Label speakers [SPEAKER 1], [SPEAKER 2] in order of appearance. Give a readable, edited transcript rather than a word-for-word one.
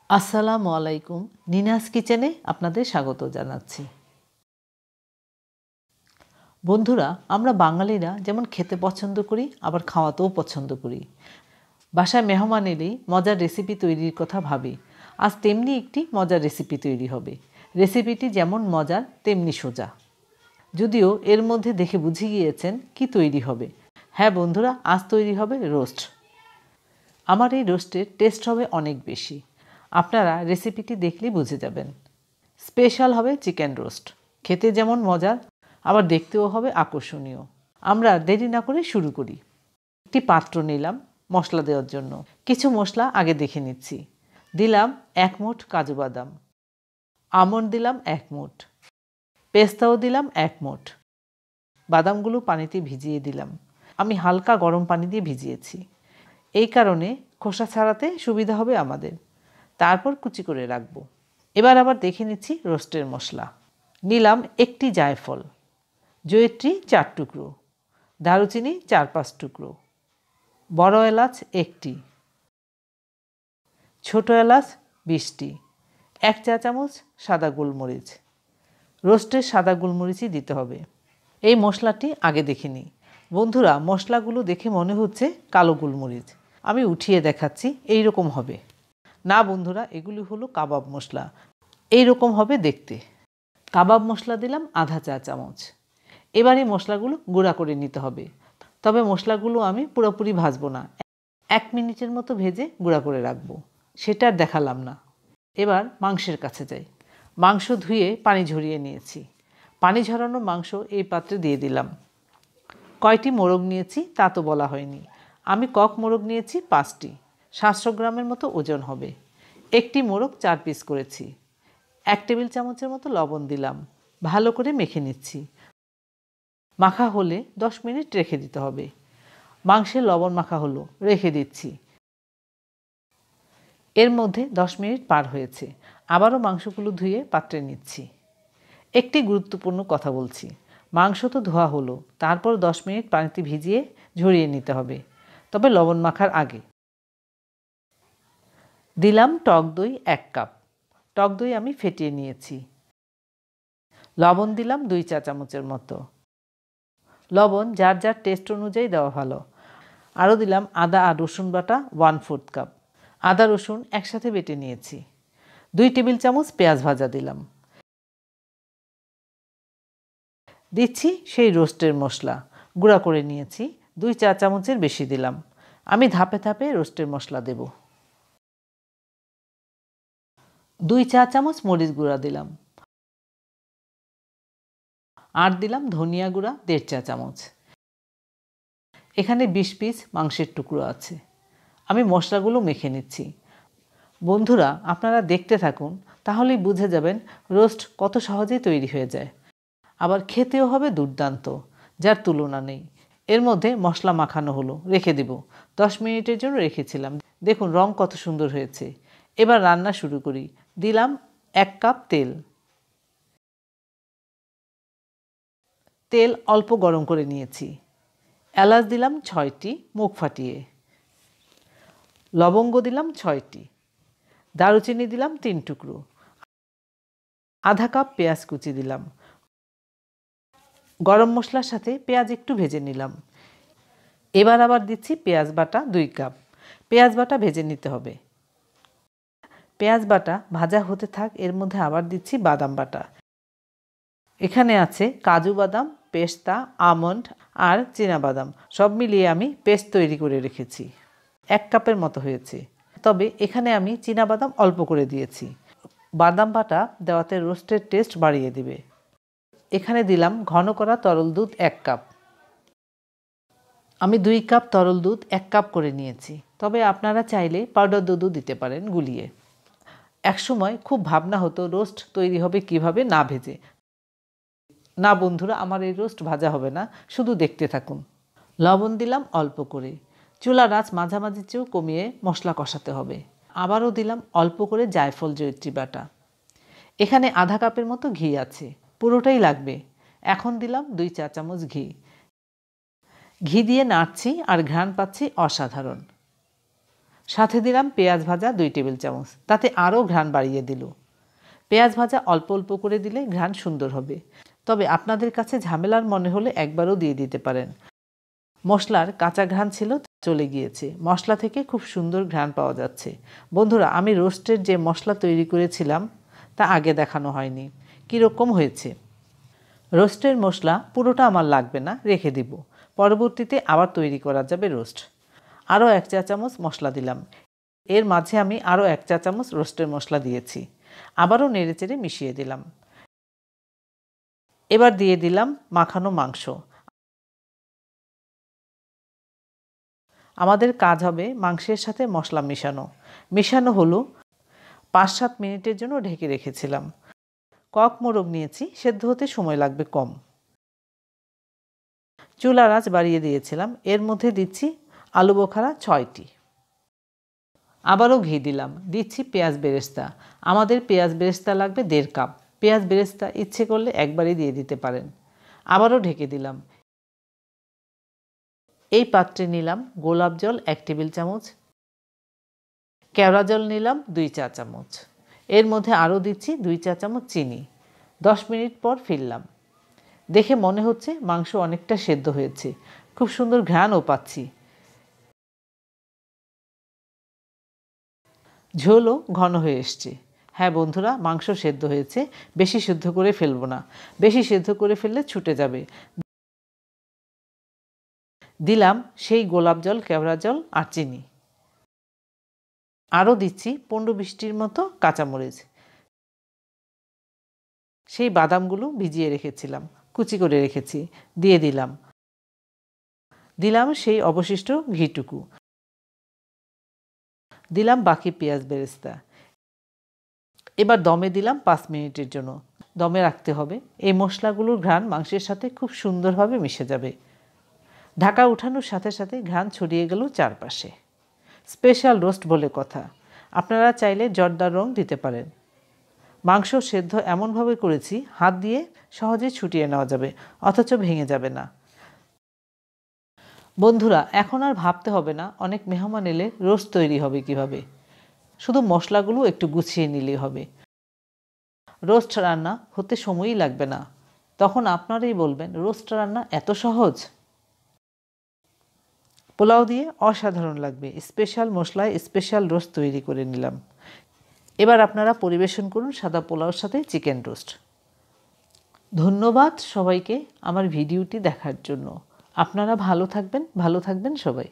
[SPEAKER 1] আসসালামু আলাইকুম। নিনাস কিচেনে আপনাদের স্বাগত জানাচ্ছি। বন্ধুরা, আমরা বাঙালিরা যেমন খেতে পছন্দ করি আবার খাওয়াতেও পছন্দ করি। বাসায় মেহমান এলেই মজার রেসিপি তৈরির কথা ভাবি। আজ তেমনি একটি মজার রেসিপি তৈরি হবে। রেসিপিটি যেমন মজার তেমনি সোজা। যদিও এর মধ্যে দেখে বুঝে গিয়েছেন কি তৈরি হবে। হ্যাঁ বন্ধুরা, আজ তৈরি হবে রোস্ট। আমার এই রোস্টের টেস্ট হবে অনেক বেশি। আপনারা রেসিপিটি দেখলেই বুঝে যাবেন। স্পেশাল হবে চিকেন রোস্ট। খেতে যেমন মজার আবার দেখতেও হবে আকর্ষণীয়। আমরা দেরি না করে শুরু করি। একটি পাত্র নিলাম মশলা দেওয়ার জন্য। কিছু মশলা আগে দেখে নিচ্ছি। দিলাম 1 মুঠ কাজু বাদাম, আমন্ড দিলাম 1 মুঠ, পেস্তাও দিলাম 1 মুঠ। বাদামগুলো পানিতে ভিজিয়ে দিলাম। আমি হালকা গরম পানি দিয়ে ভিজিয়েছি। এই কারণে খোসা ছাড়াতে সুবিধা হবে আমাদের। তারপর কুচি করে রাখবো। এবার আবার দেখে নিচ্ছি রোস্টের মশলা। নিলাম একটি জায়ফল, জয়িত্রী 4 টুকরো, দারুচিনি 4-5 টুকরো, বড় এলাচ 1টি, ছোট এলাচ 20টি, 1 চা চামচ সাদা গোলমরিচ। রোস্টের সাদা গোলমরিচই দিতে হবে। এই মশলাটি আগে দেখে নিই। বন্ধুরা, মশলাগুলো দেখে মনে হচ্ছে কালো গোলমরিচ। আমি উঠিয়ে দেখাচ্ছি, এই রকম হবে না বন্ধুরা, এগুলি হলো কাবাব মশলা। এই রকম হবে দেখতে। কাবাব মশলা দিলাম আধা চা চামচ। এবার এই মশলাগুলো গুঁড়া করে নিতে হবে। তবে মশলাগুলো আমি পুরোপুরি ভাজবো না, 1 মিনিটের মতো ভেজে গুঁড়া করে রাখবো। সেটা আর দেখালাম না। এবার মাংসের কাছে যাই। মাংস ধুয়ে পানি ঝরিয়ে নিয়েছি। পানি ঝরানো মাংস এই পাত্রে দিয়ে দিলাম। কয়টি মোরগ নিয়েছি তা তো বলা হয়নি। আমি কক মোরগ নিয়েছি 5টি, 700 গ্রামের মতো ওজন হবে। একটি মোরগ 4 পিস করেছি। 1 টেবিল চামচের মতো লবণ দিলাম। ভালো করে মেখে নিচ্ছি। মাখা হলে 10 মিনিট রেখে দিতে হবে। মাংসে লবণ মাখা হলো, রেখে দিচ্ছি। এর মধ্যে 10 মিনিট পার হয়েছে। আবারও মাংসগুলো ধুয়ে পাত্রে নিচ্ছি। একটি গুরুত্বপূর্ণ কথা বলছি। মাংস তো ধোয়া হলো, তারপর 10 মিনিট পানিতে ভিজিয়ে ঝরিয়ে নিতে হবে, তবে লবণ মাখার আগে। দিলাম টক দই 1 কাপ। টক দই আমি ফেটিয়ে নিয়েছি। লবণ দিলাম 2 চা চামচের মতো। লবণ যার যার টেস্ট অনুযায়ী দেওয়া ভালো। আরও দিলাম আদা আর রসুন বাটা 1/4 কাপ। আদা রসুন একসাথে বেটে নিয়েছি। 2 টেবিল চামচ পেঁয়াজ ভাজা দিলাম। দিচ্ছি সেই রোস্টের মশলা, গুঁড়া করে নিয়েছি। 2 চা চামচের বেশি দিলাম। আমি ধাপে ধাপে রোস্টের মশলা দেব। 2 চা চামচ মরিচ গুঁড়া দিলাম। আর দিলাম ধনিয়া গুঁড়া 1.5 চা চামচ। এখানে 20 পিস মাংসের টুকরো আছে। আমি মশলাগুলো মেখে নিচ্ছি। বন্ধুরা, আপনারা দেখতে থাকুন, তাহলেই বুঝে যাবেন রোস্ট কত সহজেই তৈরি হয়ে যায়। আবার খেতেও হবে দুর্দান্ত, যার তুলনা নেই। এর মধ্যে মশলা মাখানো হলো, রেখে দেব। 10 মিনিটের জন্য রেখেছিলাম। দেখুন রং কত সুন্দর হয়েছে। এবার রান্না শুরু করি। দিলাম 1 কাপ তেল। তেল অল্প গরম করে নিয়েছি। এলাচ দিলাম 6টি মুখ ফাটিয়ে। লবঙ্গ দিলাম 6টি। দারুচিনি দিলাম 3 টুকরো। আধা কাপ পেঁয়াজ কুচি দিলাম। গরম মশলার সাথে পেঁয়াজ একটু ভেজে নিলাম। এবার আবার দিচ্ছি পেঁয়াজ বাটা 2 কাপ। পেঁয়াজ বাটা ভেজে নিতে হবে। পেঁয়াজ বাটা ভাজা হতে থাক, এর মধ্যে আবার দিচ্ছি বাদাম বাটা। এখানে আছে কাজু বাদাম, পেস্তা, আমন্ড আর চীনাবাদাম। সব মিলিয়ে আমি পেস্ট তৈরি করে রেখেছি। 1 কাপের মতো হয়েছে। তবে এখানে আমি চীনাবাদাম অল্প করে দিয়েছি। বাদাম বাটা দেওয়াতে রোস্টের টেস্ট বাড়িয়ে দিবে। এখানে দিলাম ঘন করা তরল দুধ 1 কাপ। আমি 2 কাপ তরল দুধ 1 কাপ করে নিয়েছি। তবে আপনারা চাইলে পাউডার দুধও দিতে পারেন গুলিয়ে। একসময় খুব ভাবনা হতো রোস্ট তৈরি হবে কিভাবে না ভেজে। না বন্ধুরা, আমার এই রোস্ট ভাজা হবে না, শুধু দেখতে থাকুন। লবণ দিলাম অল্প করে। চুলার আঁচ মাঝামাঝি চেয়েও কমিয়ে মশলা কষাতে হবে। আবারও দিলাম অল্প করে জায়ফল জয়িত্রী বাটা। এখানে আধা কাপের মতো ঘি আছে, পুরোটাই লাগবে। এখন দিলাম 2 চা চামচ ঘি। ঘি দিয়ে নাড়ছি আর ঘ্রাণ পাচ্ছি অসাধারণ। সাথে দিলাম পেঁয়াজ ভাজা 2 টেবিল চামচ, তাতে আরও ঘ্রাণ বাড়িয়ে দিল। পেঁয়াজ ভাজা অল্প অল্প করে দিলে ঘ্রাণ সুন্দর হবে, তবে আপনাদের কাছে ঝামেলার মনে হলে একবারও দিয়ে দিতে পারেন। মশলার কাঁচা ঘ্রাণ ছিল চলে গিয়েছে, মশলা থেকে খুব সুন্দর ঘ্রাণ পাওয়া যাচ্ছে। বন্ধুরা, আমি রোস্টের যে মশলা তৈরি করেছিলাম তা আগে দেখানো হয়নি, কীরকম হয়েছে। রোস্টের মশলা পুরোটা আমার লাগবে না, রেখে দিব, পরবর্তীতে আবার তৈরি করা যাবে রোস্ট। আরও 1 চা চামচ মশলা দিলাম, এর মাঝে আমি আরও 1 চা চামচ রোস্টের মশলা দিয়েছি। আবারও নেড়েচেড়ে মিশিয়ে দিলাম। এবার দিয়ে দিলাম মাখানো মাংস। আমাদের কাজ হবে মাংসের সাথে মশলা মেশানো হলো। 5-7 মিনিটের জন্য ঢেকে রেখেছিলাম। কক মোরগ নিয়েছি, সেদ্ধ হতে সময় লাগবে কম। চুলার আঁচ বাড়িয়ে দিয়েছিলাম। এর মধ্যে দিচ্ছি আলু বোখারা 6টি। আবারও ঘি দিলাম, দিচ্ছি পেঁয়াজ বেরেস্তা। আমাদের পেঁয়াজ বেরেস্তা লাগবে 1.5 কাপ। পেঁয়াজ বেরেস্তা ইচ্ছে করলে একবারই দিয়ে দিতে পারেন। আবারও ঢেকে দিলাম। এই পাত্রে নিলাম গোলাপ জল 1 টেবিল চামচ, কেওড়া জল নিলাম 2 চা চামচ। এর মধ্যে আরও দিচ্ছি 2 চা চামচ চিনি। 10 মিনিট পর ফিরলাম। দেখে মনে হচ্ছে মাংস অনেকটা সেদ্ধ হয়েছে, খুব সুন্দর ঘ্রাণও পাচ্ছি। ঝোলও ঘন হয়ে এসছে। হ্যাঁ বন্ধুরা, মাংস সেদ্ধ হয়েছে, বেশি সেদ্ধ করে ফেলবো না, বেশি সেদ্ধ করে ফেললে ছুটে যাবে। দিলাম সেই গোলাপ জল, কেওড়া জল আর চিনি। আরও দিচ্ছি 15-20টির মতো কাঁচামরিচ। সেই বাদামগুলো ভিজিয়ে রেখেছিলাম, কুচি করে রেখেছি, দিয়ে দিলাম। দিলাম সেই অবশিষ্ট ঘিটুকু। দিলাম বাকি পেঁয়াজ বেরেস্তা। এবার দমে দিলাম 5 মিনিটের জন্য। দমে রাখতে হবে, এই মশলাগুলোর ঘ্রাণ মাংসের সাথে খুব সুন্দরভাবে মিশে যাবে। ঢাকা উঠানোর সাথে সাথে ঘ্রাণ ছড়িয়ে গেল চারপাশে। স্পেশাল রোস্ট বলে কথা, আপনারা চাইলে জর্দার রং দিতে পারেন। মাংস সেদ্ধ এমনভাবে করেছি হাত দিয়ে সহজে ছুটিয়ে নেওয়া যাবে, অথচ ভেঙে যাবে না। বন্ধুরা, এখন আর ভাবতে হবে না অনেক মেহমান এলে রোস্ট তৈরি হবে কিভাবে। শুধু মশলাগুলো একটু গুছিয়ে নিলেই হবে। রোস্ট রান্না হতে সময়ই লাগবে না। তখন আপনারাই বলবেন রোস্ট রান্না এত সহজ। পোলাও দিয়ে অসাধারণ লাগবে। স্পেশাল মশলায় স্পেশাল রোস্ট তৈরি করে নিলাম। এবার আপনারা পরিবেশন করুন সাদা পোলাওর সাথে চিকেন রোস্ট। ধন্যবাদ সবাইকে আমার ভিডিওটি দেখার জন্য। আপনারা ভালো থাকবেন সবাই।